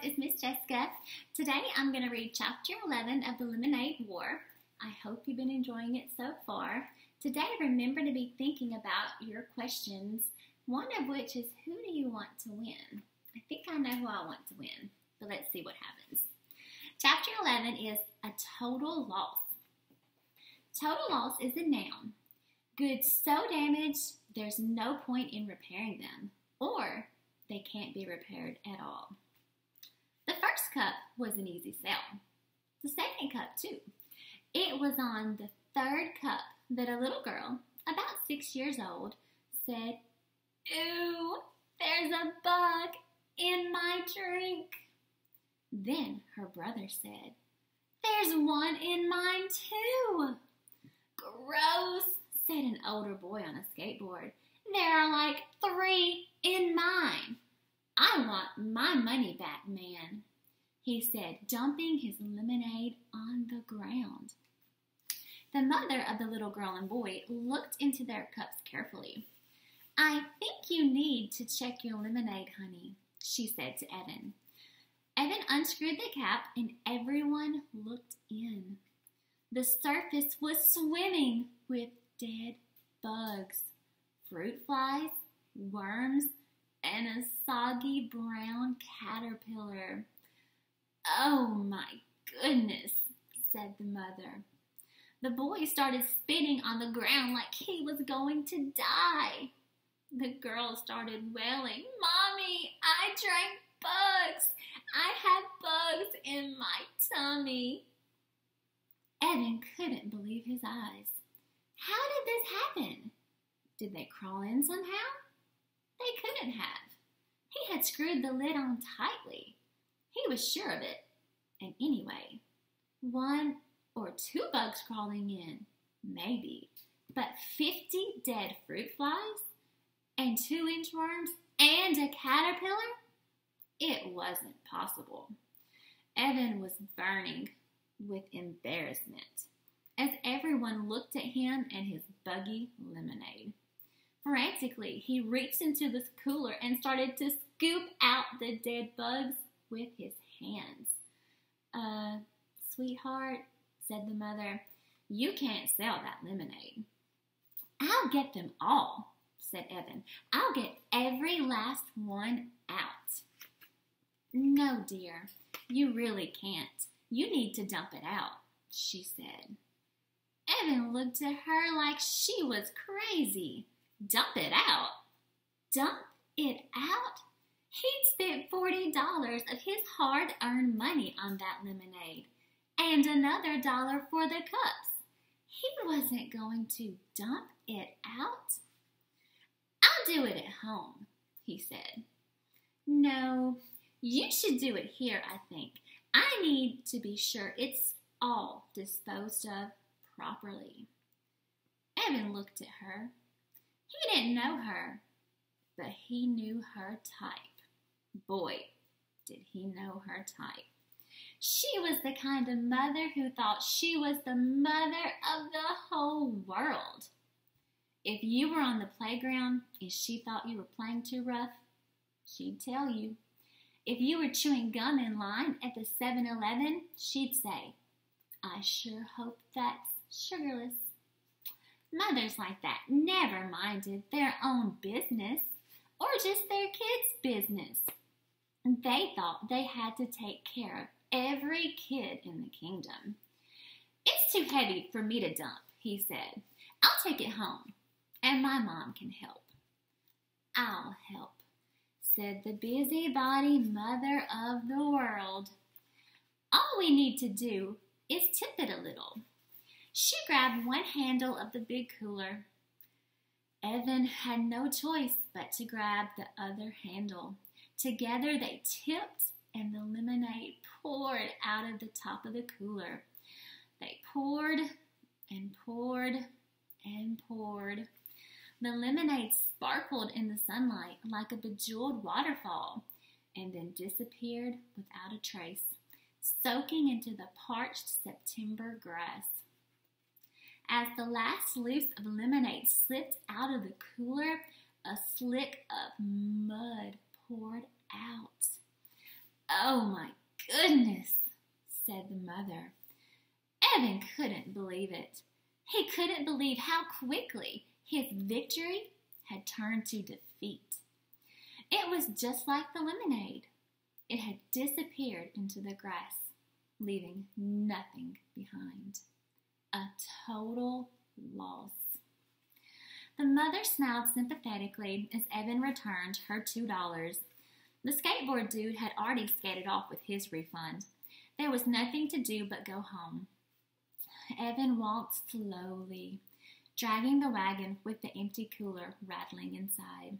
it's Miss Jessica. Today I'm going to read Chapter 11 of the Lemonade War. I hope you've been enjoying it so far. Today, remember to be thinking about your questions, one of which is, who do you want to win? I think I know who I want to win, but let's see what happens. Chapter 11 is a total loss. Total loss is a noun. Goods so damaged, there's no point in repairing them, or they can't be repaired at all. The first cup was an easy sell. The second cup, too. It was on the third cup that a little girl, about 6 years old, said, "Ooh, there's a bug in my drink." Then her brother said, "There's one in mine, too." "Gross," said an older boy on a skateboard. "There are like 3 in mine." "I want my money back, man," he said, dumping his lemonade on the ground. The mother of the little girl and boy looked into their cups carefully. "I think you need to check your lemonade, honey," she said to Evan. Evan unscrewed the cap and everyone looked in. The surface was swimming with dead bugs, fruit flies, worms, and a soggy brown caterpillar. "Oh my goodness," said the mother. The boy started spitting on the ground like he was going to die. The girl started wailing, "Mommy, I drank bugs. I have bugs in my tummy." Evan couldn't believe his eyes. How did this happen? Did they crawl in somehow? They couldn't have. He had screwed the lid on tightly. He was sure of it. And anyway, 1 or 2 bugs crawling in, maybe. But 50 dead fruit flies and 2 inchworms and a caterpillar? It wasn't possible. Evan was burning with embarrassment as everyone looked at him and his buggy lemonade. Frantically, he reached into the cooler and started to scoop out the dead bugs with his hands. Sweetheart," said the mother, "you can't sell that lemonade." "I'll get them all," said Evan. "I'll get every last one out." "No, dear, you really can't. You need to dump it out," she said. Evan looked at her like she was crazy. Dump it out? Dump it out? He'd spent $40 of his hard-earned money on that lemonade, and another $1 for the cups. He wasn't going to dump it out. "I'll do it at home," he said. "No, you should do it here, I think. I need to be sure it's all disposed of properly." Evan looked at her. He didn't know her, but he knew her type. Boy, did he know her type. She was the kind of mother who thought she was the mother of the whole world. If you were on the playground and she thought you were playing too rough, she'd tell you. If you were chewing gum in line at the 7-Eleven, she'd say, "I sure hope that's sugarless." Mothers like that never minded their own business or just their kids' business. They thought they had to take care of every kid in the kingdom. "It's too heavy for me to dump," he said. "I'll take it home, and my mom can help." "I'll help," said the busybody mother of the world. "All we need to do is tip it a little." She grabbed one handle of the big cooler. Evan had no choice but to grab the other handle. Together they tipped, and the lemonade poured out of the top of the cooler. They poured and poured and poured. The lemonade sparkled in the sunlight like a bejeweled waterfall, and then disappeared without a trace, soaking into the parched September grass. As the last loose of lemonade slipped out of the cooler, a slick of mud poured out. "Oh my goodness," said the mother. Evan couldn't believe it. He couldn't believe how quickly his victory had turned to defeat. It was just like the lemonade. It had disappeared into the grass, leaving nothing behind. A total loss. The mother smiled sympathetically as Evan returned her $2. The skateboard dude had already skated off with his refund. There was nothing to do but go home. Evan walked slowly, dragging the wagon with the empty cooler rattling inside.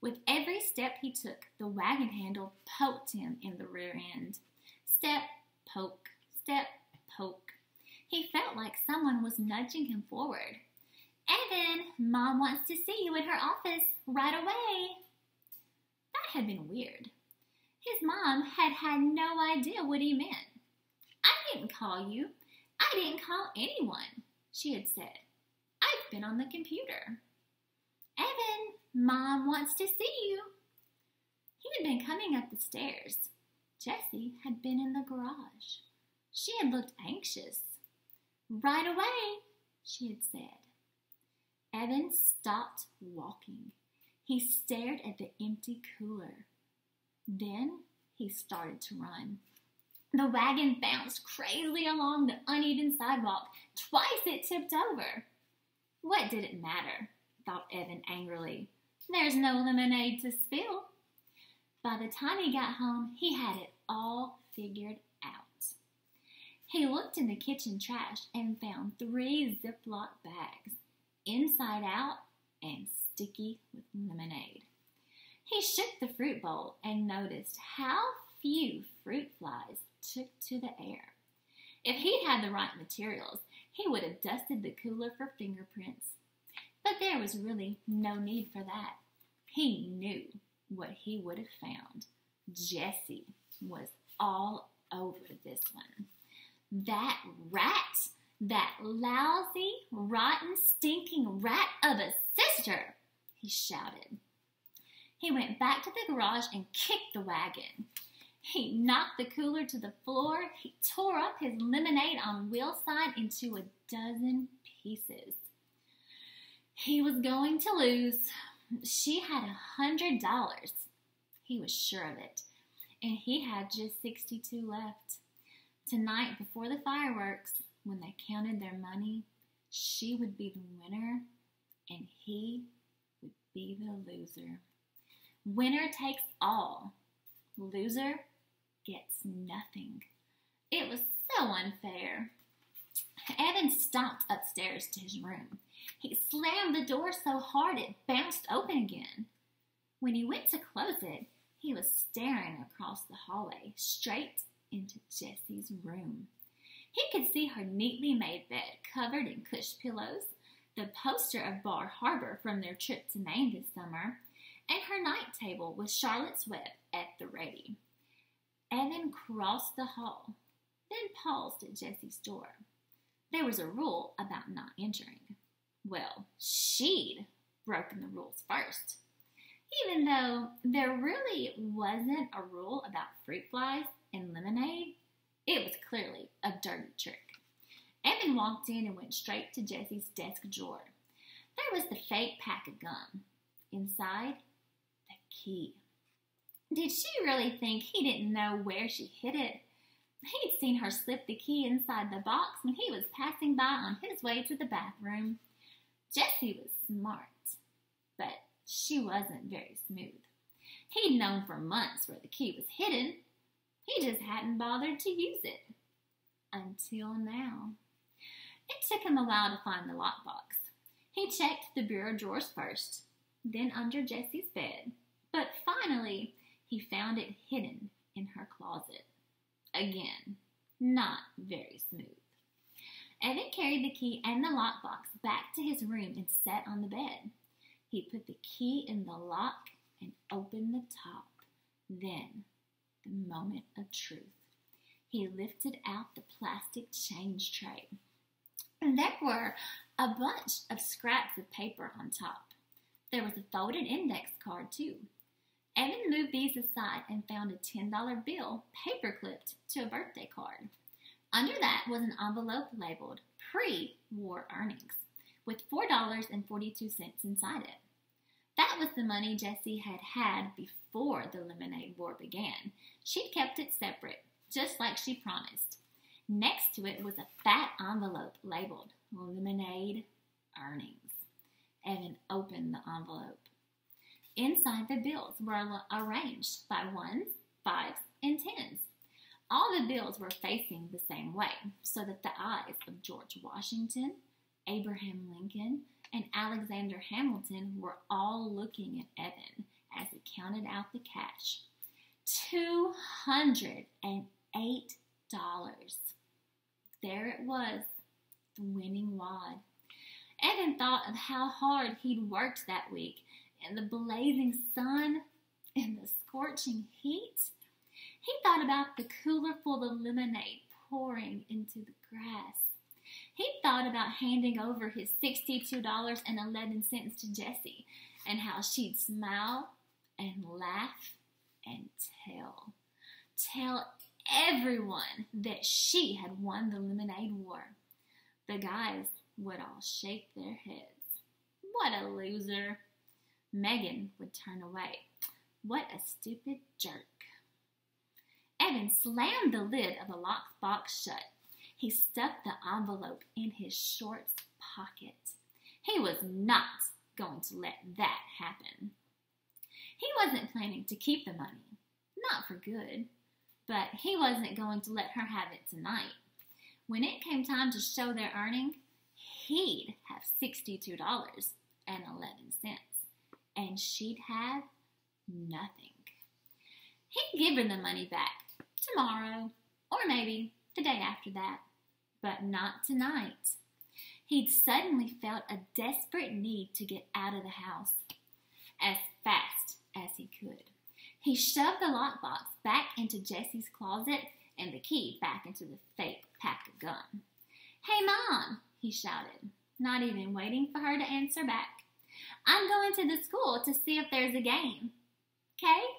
With every step he took, the wagon handle poked him in the rear end. Step, poke, step, poke. He felt like someone was nudging him forward. "Evan, Mom wants to see you in her office right away." That had been weird. His mom had had no idea what he meant. "I didn't call you. I didn't call anyone," she had said. "I've been on the computer." "Evan, Mom wants to see you." He had been coming up the stairs. Jessie had been in the garage. She had looked anxious. "Right away," she had said. Evan stopped walking. He stared at the empty cooler. Then he started to run. The wagon bounced crazily along the uneven sidewalk. Twice it tipped over. What did it matter? Thought Evan angrily. There's no lemonade to spill. By the time he got home, he had it all figured out. He looked in the kitchen trash and found 3 Ziploc bags, inside out and sticky with lemonade. He shook the fruit bowl and noticed how few fruit flies took to the air. If he'd had the right materials, he would have dusted the cooler for fingerprints. But there was really no need for that. He knew what he would have found. Jessie was all over this one. That rat! That lousy, rotten, stinking rat of a sister! He shouted. He went back to the garage and kicked the wagon. He knocked the cooler to the floor. He tore up his lemonade on wheel side into a dozen pieces. He was going to lose. She had $100. He was sure of it. And he had just 62 left. Tonight, before the fireworks, when they counted their money, she would be the winner and he would be the loser. Winner takes all. Loser gets nothing. It was so unfair. Evan stomped upstairs to his room. He slammed the door so hard it bounced open again. When he went to close it, he was staring across the hallway, straight into Jessie's room. He could see her neatly made bed covered in cush pillows, the poster of Bar Harbor from their trip to Maine this summer, and her night table with Charlotte's Web at the ready. Evan crossed the hall, then paused at Jessie's door. There was a rule about not entering. Well, she'd broken the rules first. Even though there really wasn't a rule about fruit flies and lemonade, it was clearly a dirty trick. Evan walked in and went straight to Jessie's desk drawer. There was the fake pack of gum. Inside, the key. Did she really think he didn't know where she hid it? He'd seen her slip the key inside the box when he was passing by on his way to the bathroom. Jessie was smart, but she wasn't very smooth. He'd known for months where the key was hidden. He just hadn't bothered to use it. Until now. It took him a while to find the lockbox. He checked the bureau drawers first, then under Jessie's bed, but finally he found it hidden in her closet. Again, not very smooth. Evan carried the key and the lockbox back to his room and sat on the bed. He put the key in the lock and opened the top. Then, the moment of truth. He lifted out the plastic change tray. And there were a bunch of scraps of paper on top. There was a folded index card, too. Evan moved these aside and found a $10 bill paper-clipped to a birthday card. Under that was an envelope labeled pre-war earnings with $4.42 inside it. That was the money Jessie had had before the Lemonade War began. She'd kept it separate, just like she promised. Next to it was a fat envelope labeled Lemonade Earnings. Evan opened the envelope. Inside, the bills were arranged by ones, fives, and tens. All the bills were facing the same way, so that the eyes of George Washington, Abraham Lincoln, and Alexander Hamilton were all looking at Evan as he counted out the cash. $208. There it was, the winning wad. Evan thought of how hard he'd worked that week in the blazing sun, in the scorching heat. He thought about the cooler full of lemonade pouring into the grass. He thought about handing over his $62.11 to Jessie and how she'd smile and laugh and tell everyone that she had won the Lemonade War. The guys would all shake their heads. What a loser. Megan would turn away. What a stupid jerk. Evan slammed the lid of the lockbox shut. He stuffed the envelope in his shorts pocket. He was not going to let that happen. He wasn't planning to keep the money, not for good, but he wasn't going to let her have it tonight. When it came time to show their earning, he'd have $62.11, and she'd have nothing. He'd give her the money back tomorrow, or maybe the day after that, but not tonight. He'd suddenly felt a desperate need to get out of the house as fast as he could. He shoved the lockbox back into Jessie's closet and the key back into the fake pack of gum. "Hey, Mom," he shouted, not even waiting for her to answer back. "I'm going to the school to see if there's a game. Okay?"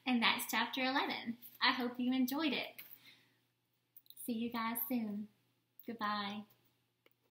And that's chapter 11. I hope you enjoyed it. See you guys soon. Goodbye.